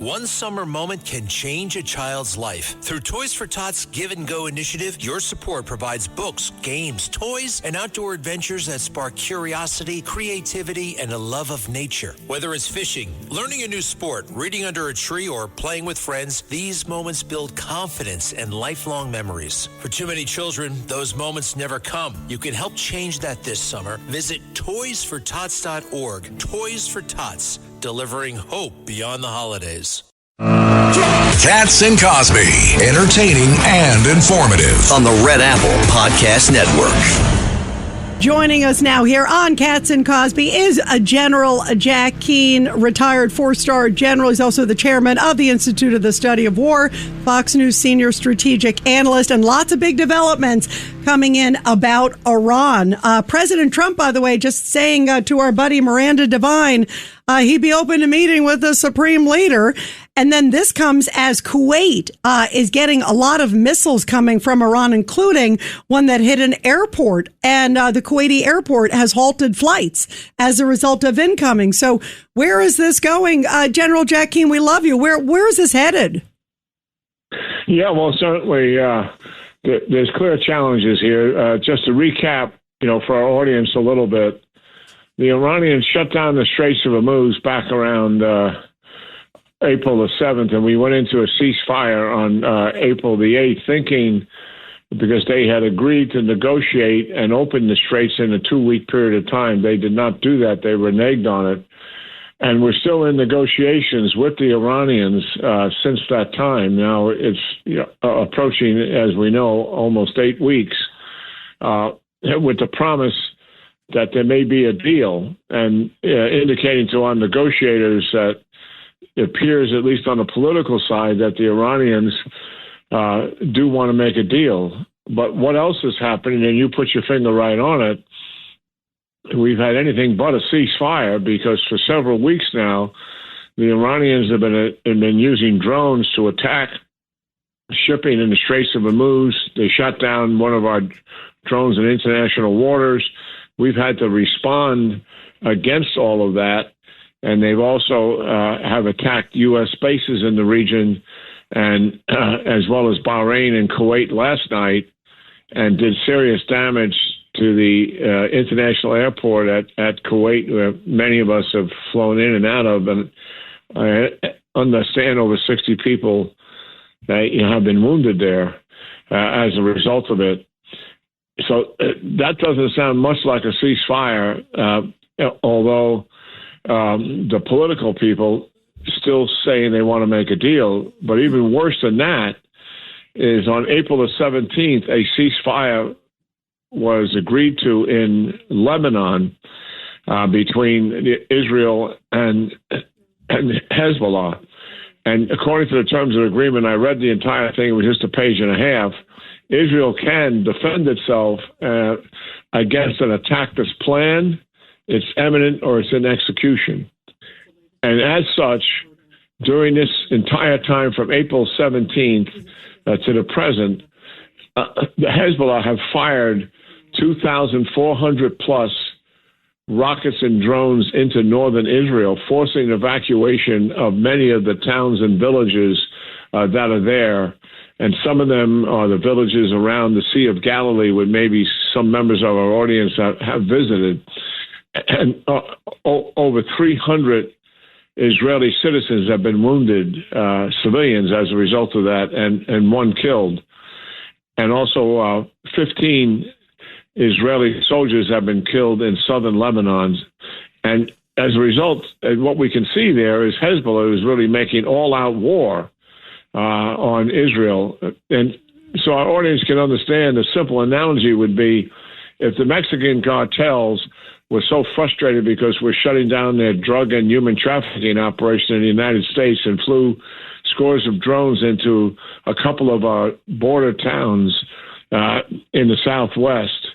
One summer moment can change a child's life. Through Toys for Tots Give and Go initiative, your support provides books, games, toys, and outdoor adventures that spark curiosity, creativity, and a love of nature. Whether it's fishing, learning a new sport, reading under a tree, or playing with friends, these moments build confidence and lifelong memories. For too many children, those moments never come. You can help change that this summer. Visit toysfortots.org. Toys for Tots, delivering hope beyond the holidays. Katz and Cosby, entertaining and informative on the Red Apple Podcast Network. Joining us now here on Katz and Cosby is General Jack Keane, retired four-star general. He's also the chairman of the Institute of the Study of War, Fox News senior strategic analyst, and lots of big developments coming in about Iran. President Trump, by the way, just saying to our buddy Miranda Devine, he'd be open to meeting with the supreme leader. And then this comes as Kuwait is getting a lot of missiles coming from Iran, including one that hit an airport. And the Kuwaiti airport has halted flights as a result of incoming. So where is this going? General Jack Keane, we love you. Where is this headed? Yeah, well, certainly there's clear challenges here. Just to recap, for our audience a little bit, the Iranians shut down the Straits of Hormuz back around April the 7th, and we went into a ceasefire on April the 8th, thinking because they had agreed to negotiate and open the Straits in a 2-week period of time. They did not do that. They reneged on it. And we're still in negotiations with the Iranians since that time. Now it's approaching, as we know, almost 8 weeks, with the promise that there may be a deal, and indicating to our negotiators that it appears, at least on the political side, that the Iranians do want to make a deal. But what else is happening, and you put your finger right on it, we've had anything but a ceasefire, because for several weeks now, the Iranians have been using drones to attack shipping in the Straits of Hormuz. They shot down one of our drones in international waters. We've had to respond against all of that. And they've also have attacked U.S. bases in the region, and as well as Bahrain and Kuwait last night, and did serious damage to the international airport at Kuwait, where many of us have flown in and out of. And I understand over 60 people have been wounded there as a result of it. So that doesn't sound much like a ceasefire, although the political people still saying they want to make a deal. But even worse than that is on April the 17th, a ceasefire was agreed to in Lebanon between Israel and Hezbollah. And according to the terms of the agreement, I read the entire thing. It was just a page and a half. Israel can defend itself against an attack that's planned, it's imminent, or it's in execution. And as such, during this entire time from April 17th to the present, the Hezbollah have fired 2,400 plus rockets and drones into northern Israel, forcing evacuation of many of the towns and villages that are there. And some of them are the villages around the Sea of Galilee, where maybe some members of our audience have visited. And over 300 Israeli citizens have been wounded, civilians, as a result of that, and one killed. And also 15 Israeli soldiers have been killed in southern Lebanon. And as a result, what we can see there is Hezbollah is really making all-out war on Israel. And so our audience can understand, the simple analogy would be, if the Mexican cartels were so frustrated because we're shutting down their drug and human trafficking operation in the United States and flew scores of drones into a couple of our border towns in the Southwest,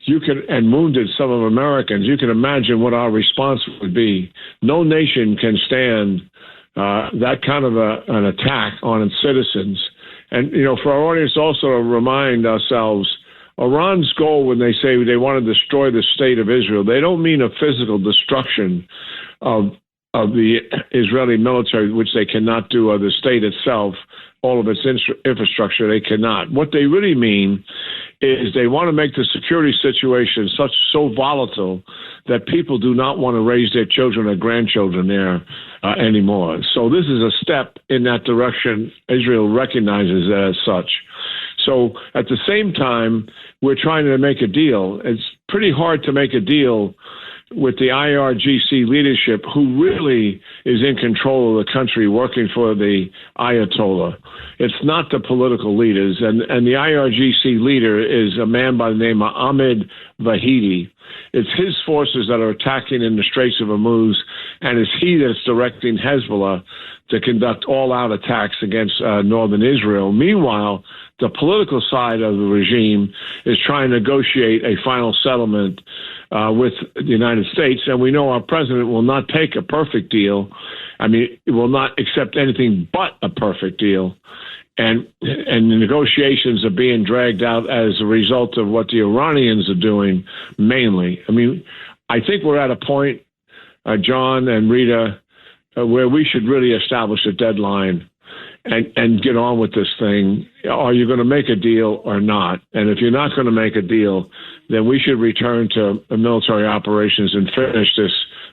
and wounded some of Americans, you can imagine what our response would be. No nation can stand that kind of an attack on its citizens. And, for our audience also to remind ourselves, Iran's goal, when they say they want to destroy the state of Israel, they don't mean a physical destruction of of the Israeli military, which they cannot do, or the state itself, all of its infrastructure, they cannot. What they really mean is they want to make the security situation so volatile that people do not want to raise their children or grandchildren there anymore. So this is a step in that direction. Israel recognizes it as such. So at the same time, we're trying to make a deal. It's pretty hard to make a deal with the IRGC leadership, who really is in control of the country, working for the Ayatollah. It's not the political leaders. And the IRGC leader is a man by the name of Ahmed Vahidi. It's his forces that are attacking in the Straits of Hormuz, and it's he that's directing Hezbollah to conduct all-out attacks against northern Israel. Meanwhile, the political side of the regime is trying to negotiate a final settlement with the United States, and we know our president will not take a perfect deal. I mean, he will not accept anything but a perfect deal. And the negotiations are being dragged out as a result of what the Iranians are doing, mainly. I mean, I think we're at a point, John and Rita, where we should really establish a deadline and get on with this thing. Are you going to make a deal or not? And if you're not going to make a deal, then we should return to military operations and finish this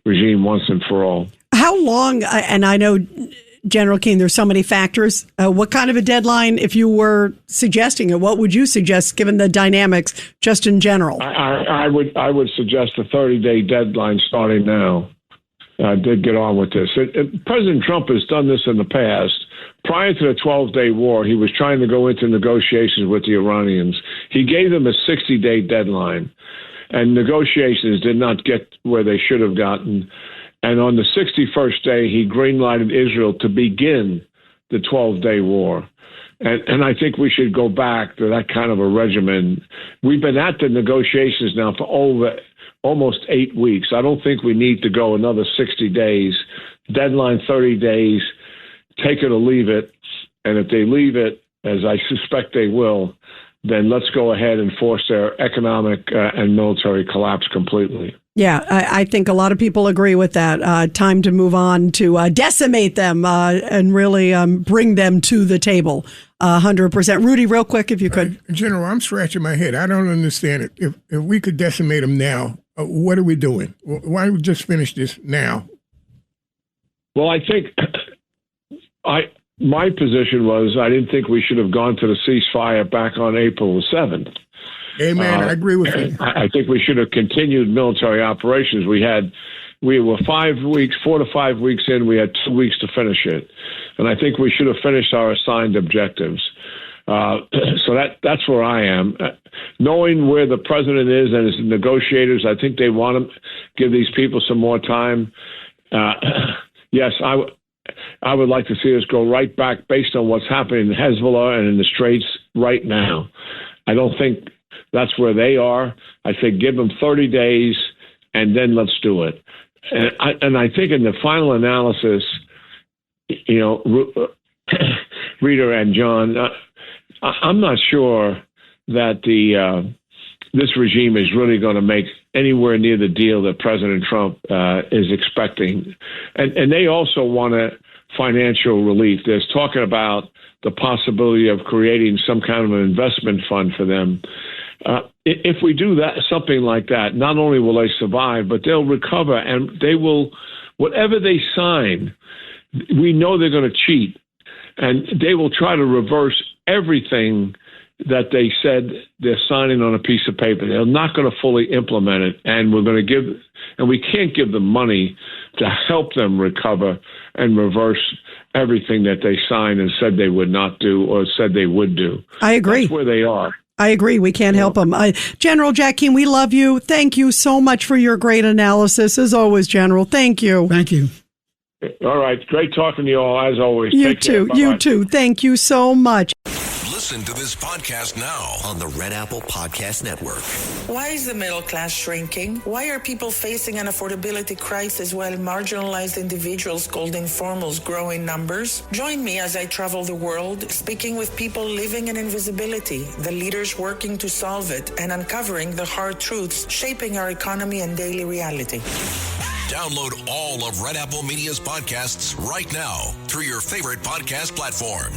regime once and for all. How long, and I know, General Keane, there's so many factors. What kind of a deadline, if you were suggesting it, what would you suggest given the dynamics just in general? I would suggest a 30-day deadline starting now. Did get on with this. President Trump has done this in the past. Prior to the 12-day war, he was trying to go into negotiations with the Iranians. He gave them a 60-day deadline, and negotiations did not get where they should have gotten. And on the 61st day, he greenlighted Israel to begin the 12-day war. And I think we should go back to that kind of a regimen. We've been at the negotiations now for almost 8 weeks. I don't think we need to go another 60 days. Deadline 30 days. Take it or leave it. And if they leave it, as I suspect they will, then let's go ahead and force their economic and military collapse completely. Yeah, I think a lot of people agree with that. Time to move on to decimate them and really bring them to the table. 100%. Rudy, real quick, if you could. General, I'm scratching my head. I don't understand it. If we could decimate them now, what are we doing? Why don't we just finish this now? Well, I think my position was I didn't think we should have gone to the ceasefire back on April the 7th. Amen. I agree with you. I think we should have continued military operations. We were 5 weeks, 4 to 5 weeks in. We had 2 weeks to finish it. And I think we should have finished our assigned objectives. So that's where I am. Knowing where the president is and his negotiators, I think they want to give these people some more time. Yes, I would like to see us go right back based on what's happening in Hezbollah and in the Straits right now. I don't think that's where they are. I think give them 30 days and then let's do it. And I think in the final analysis, you know, Rita and John, I'm not sure that this regime is really going to make anywhere near the deal that President Trump is expecting. And they also want a financial relief. There's talking about the possibility of creating some kind of an investment fund for them. If we do that, something like that, not only will they survive, but they'll recover, and they will, whatever they sign, we know they're going to cheat, and they will try to reverse everything that they said they're signing on a piece of paper. They're not going to fully implement it, and we can't give them money to help them recover and reverse everything that they signed and said they would not do or said they would do. I agree. That's where they are. I agree. We can't help them. General Jack Keane, we love you. Thank you so much for your great analysis. As always, General, thank you. Thank you. All right. Great talking to you all, as always. You Take care. too. Bye-bye. You too. Thank you so much. Listen to this podcast now On the Red Apple Podcast Network. Why is the middle class shrinking? Why are people facing an affordability crisis while marginalized individuals called informals grow in numbers? Join me as I travel the world, speaking with people living in invisibility, the leaders working to solve it, and uncovering the hard truths shaping our economy and daily reality. Download all of Red Apple Media's podcasts right now through your favorite podcast platform.